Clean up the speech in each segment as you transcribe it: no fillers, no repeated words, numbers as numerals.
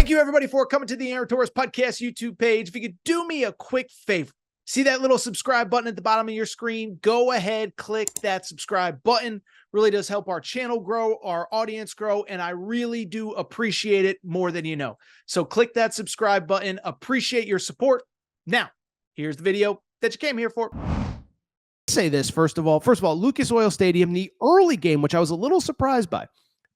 Thank you, everybody, for coming to the Aaron Torres Podcast YouTube page. If you could do me a quick favor, see that little subscribe button at the bottom of your screen? Go ahead, click that subscribe button. Really does help our channel grow, our audience grow, and I really do appreciate it more than you know. So click that subscribe button. Appreciate your support. Now, here's the video that you came here for. Say this, first of all, Lucas Oil Stadium, the early game, which I was a little surprised by,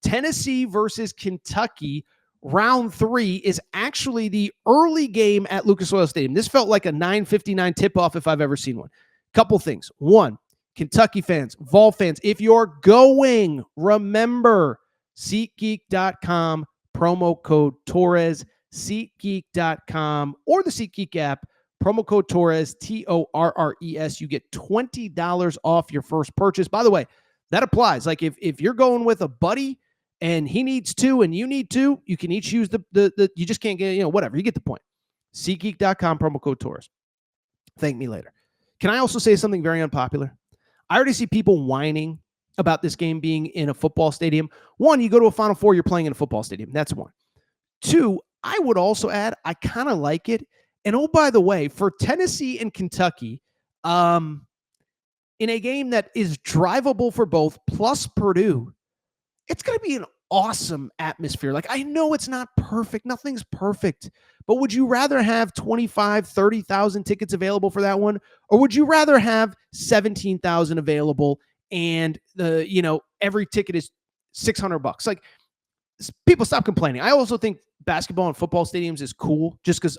Tennessee versus Kentucky. Round 3 is actually the early game at Lucas Oil Stadium. This felt like a 9:59 tip-off if I've ever seen one. Couple things. One, Kentucky fans, Vol fans, if you're going, remember, SeatGeek.com, promo code Torres, SeatGeek.com, or the SeatGeek app, promo code Torres, Torres. You get $20 off your first purchase. By the way, that applies. Like if you're going with a buddy, and he needs 2 and you need 2, you can each use the you just can't get, whatever. You get the point. SeatGeek.com, promo code Torres. Thank me later. Can I also say something very unpopular? I already see people whining about this game being in a football stadium. One, you go to a Final Four, you're playing in a football stadium. That's one. 2, I would also add, I kind of like it. And oh, by the way, for Tennessee and Kentucky, in a game that is drivable for both, plus Purdue, it's going to be an awesome atmosphere. Like, I know it's not perfect. Nothing's perfect. But would you rather have 25, 30,000 tickets available for that one? Or would you rather have 17,000 available and every ticket is $600? Like, people stop complaining. I also think basketball and football stadiums is cool just because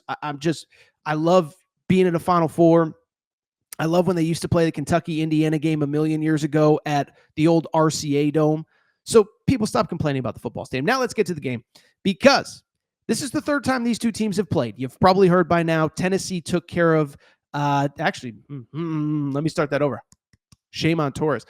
I love being in a Final Four. I love when they used to play the Kentucky-Indiana game a million years ago at the old RCA Dome. So people stop complaining about the football stadium. Now let's get to the game, because this is the third time these two teams have played. You've probably heard by now, Tennessee took care of, let me start that over. Shame on Torres.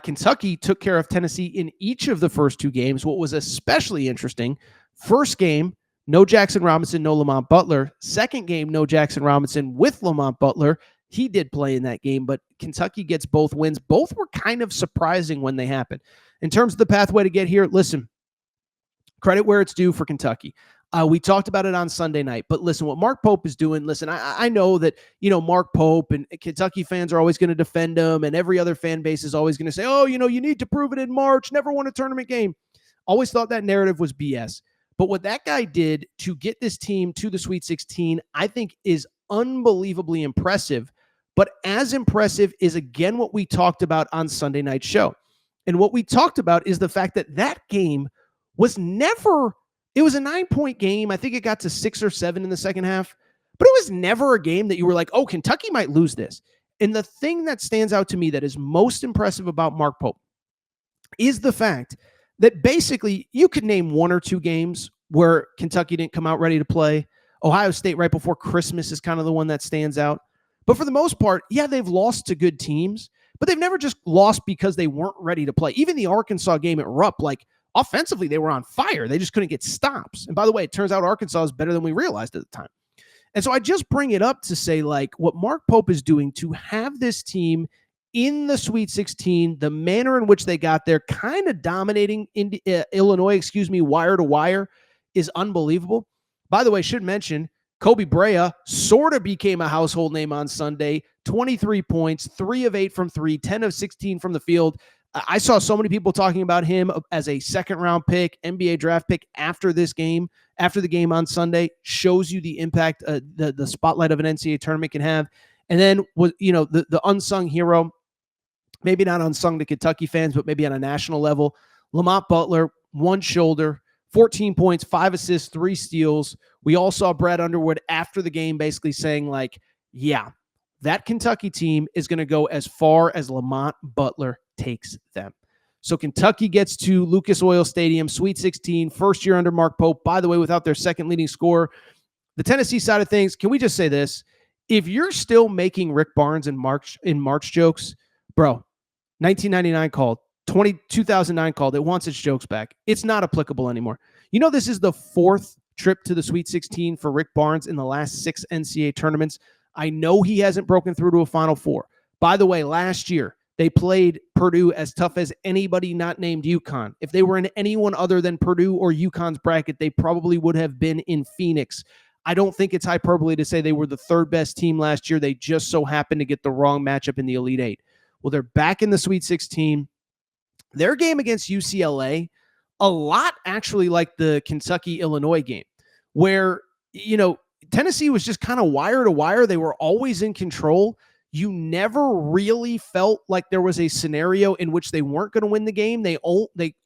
Kentucky took care of Tennessee in each of the first 2 games. What was especially interesting, first game, no Jackson Robinson, no Lamont Butler. Second game, no Jackson Robinson with Lamont Butler. He did play in that game, but Kentucky gets both wins. Both were kind of surprising when they happened. In terms of the pathway to get here, listen, credit where it's due for Kentucky. We talked about it on Sunday night, but listen, what Mark Pope is doing, listen, I know that, Mark Pope and Kentucky fans are always going to defend him, and every other fan base is always going to say, oh, you need to prove it in March, never won a tournament game. Always thought that narrative was BS. But what that guy did to get this team to the Sweet 16, I think is unbelievably impressive. But as impressive is, again, what we talked about on Sunday night's show. And what we talked about is the fact that that game was never, it was a 9-point game. I think it got to 6 or 7 in the second half, but it was never a game that you were like, oh, Kentucky might lose this. And the thing that stands out to me that is most impressive about Mark Pope is the fact that basically you could name 1 or 2 games where Kentucky didn't come out ready to play. Ohio State right before Christmas is kind of the one that stands out. But for the most part, yeah, they've lost to good teams, but they've never just lost because they weren't ready to play. Even the Arkansas game at Rupp, like, offensively, they were on fire. They just couldn't get stops. And by the way, it turns out Arkansas is better than we realized at the time. And so I just bring it up to say, like, what Mark Pope is doing to have this team in the Sweet 16, the manner in which they got there, kind of dominating Illinois, wire to wire, is unbelievable. By the way, should mention, Kobe Brea sort of became a household name on Sunday. 23 points, 3 of 8 from 3, 10 of 16 from the field. I saw so many people talking about him as a second-round pick, NBA draft pick after this game, after the game on Sunday. Shows you the impact the spotlight of an NCAA tournament can have. And then, the unsung hero, maybe not unsung to Kentucky fans, but maybe on a national level, Lamont Butler, one shoulder, 14 points, 5 assists, 3 steals. We all saw Brad Underwood after the game basically saying, like, yeah, that Kentucky team is going to go as far as Lamont Butler takes them. So Kentucky gets to Lucas Oil Stadium, Sweet 16, first year under Mark Pope. By the way, without their second leading scorer. The Tennessee side of things, can we just say this? If you're still making Rick Barnes and March jokes, bro, 1999 called, 2009 called, it wants its jokes back. It's not applicable anymore. This is the 4th trip to the Sweet 16 for Rick Barnes in the last 6 NCAA tournaments. I know he hasn't broken through to a Final Four. By the way, last year, They played Purdue as tough as anybody not named UConn. If they were in anyone other than Purdue or UConn's bracket, they probably would have been in Phoenix. I don't think it's hyperbole to say they were the third best team last year. They just so happened to get the wrong matchup in the Elite Eight. Well, they're back in the Sweet 16. Their game against UCLA, a lot actually like the Kentucky-Illinois game, where, Tennessee was just kind of wire to wire. They were always in control. You never really felt like there was a scenario in which they weren't going to win the game. They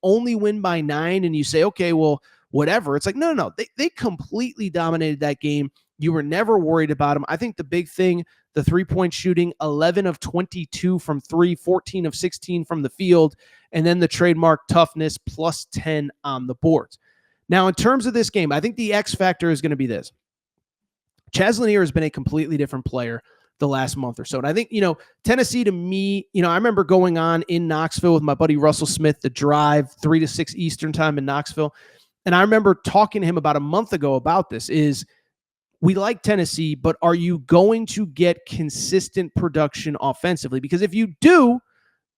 only win by 9, and you say, okay, well, whatever. It's like, no. They completely dominated that game. You were never worried about them. I think the big thing, the three-point shooting, 11 of 22 from 3, 14 of 16 from the field, and then the trademark toughness, plus 10 on the boards. Now, in terms of this game, I think the X factor is going to be this. Chaz Lanier has been a completely different player the last month or so. And I think, Tennessee to me, I remember going on in Knoxville with my buddy Russell Smith, the drive 3 to 6 Eastern time in Knoxville. And I remember talking to him about a month ago about this is we like Tennessee, but are you going to get consistent production offensively? Because if you do,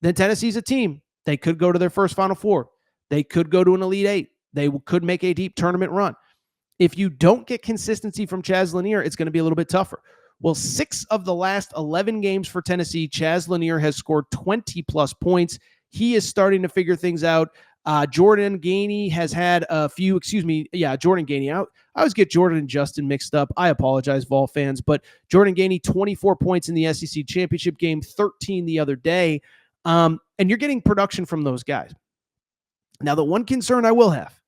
then Tennessee's a team. They could go to their first Final Four. They could go to an Elite Eight. They could make a deep tournament run. If you don't get consistency from Chaz Lanier, it's going to be a little bit tougher. Well, 6 of the last 11 games for Tennessee, Chaz Lanier has scored 20-plus points. He is starting to figure things out. Jordan Gainey has had a few, Jordan Gainey. I always get Jordan and Justin mixed up. I apologize, Vol fans. But Jordan Gainey, 24 points in the SEC championship game, 13 the other day. And you're getting production from those guys. Now, the one concern I will have,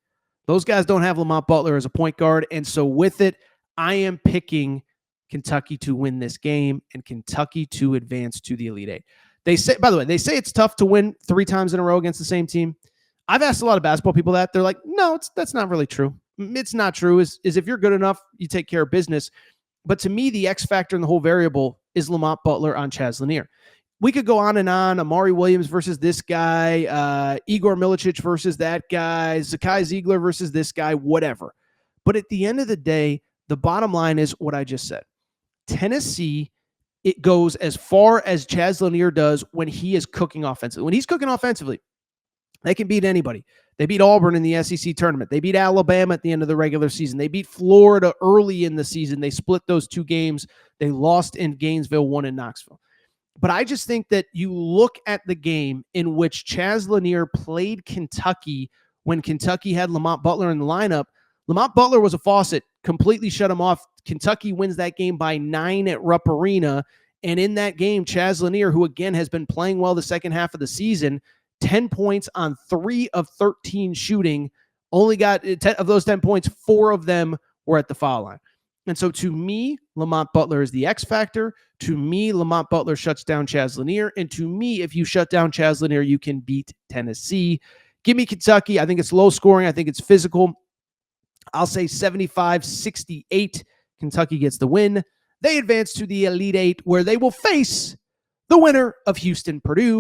those guys don't have Lamont Butler as a point guard. And so with it, I am picking Kentucky to win this game and Kentucky to advance to the Elite Eight. They say, by the way, it's tough to win 3 times in a row against the same team. I've asked a lot of basketball people that. They're like, no, that's not really true. It's not true. Is if you're good enough, you take care of business. But to me, the X factor in the whole variable is Lamont Butler on Chaz Lanier. We could go on and on. Amari Williams versus this guy, Igor Milicic versus that guy, Zakai Ziegler versus this guy, whatever. But at the end of the day, the bottom line is what I just said. Tennessee, it goes as far as Chaz Lanier does when he is cooking offensively. When he's cooking offensively, they can beat anybody. They beat Auburn in the SEC tournament. They beat Alabama at the end of the regular season. They beat Florida early in the season. They split those 2 games. They lost in Gainesville, won in Knoxville. But I just think that you look at the game in which Chaz Lanier played Kentucky when Kentucky had Lamont Butler in the lineup. Lamont Butler was a faucet, completely shut him off. Kentucky wins that game by 9 at Rupp Arena. And in that game, Chaz Lanier, who again has been playing well the second half of the season, 10 points on 3 of 13 shooting, only got 10 of those 10 points, 4 of them were at the foul line. And so to me, Lamont Butler is the X factor. To me, Lamont Butler shuts down Chaz Lanier. And to me, if you shut down Chaz Lanier, you can beat Tennessee. Give me Kentucky. I think it's low scoring. I think it's physical. I'll say 75-68. Kentucky gets the win. They advance to the Elite Eight, where they will face the winner of Houston-Purdue.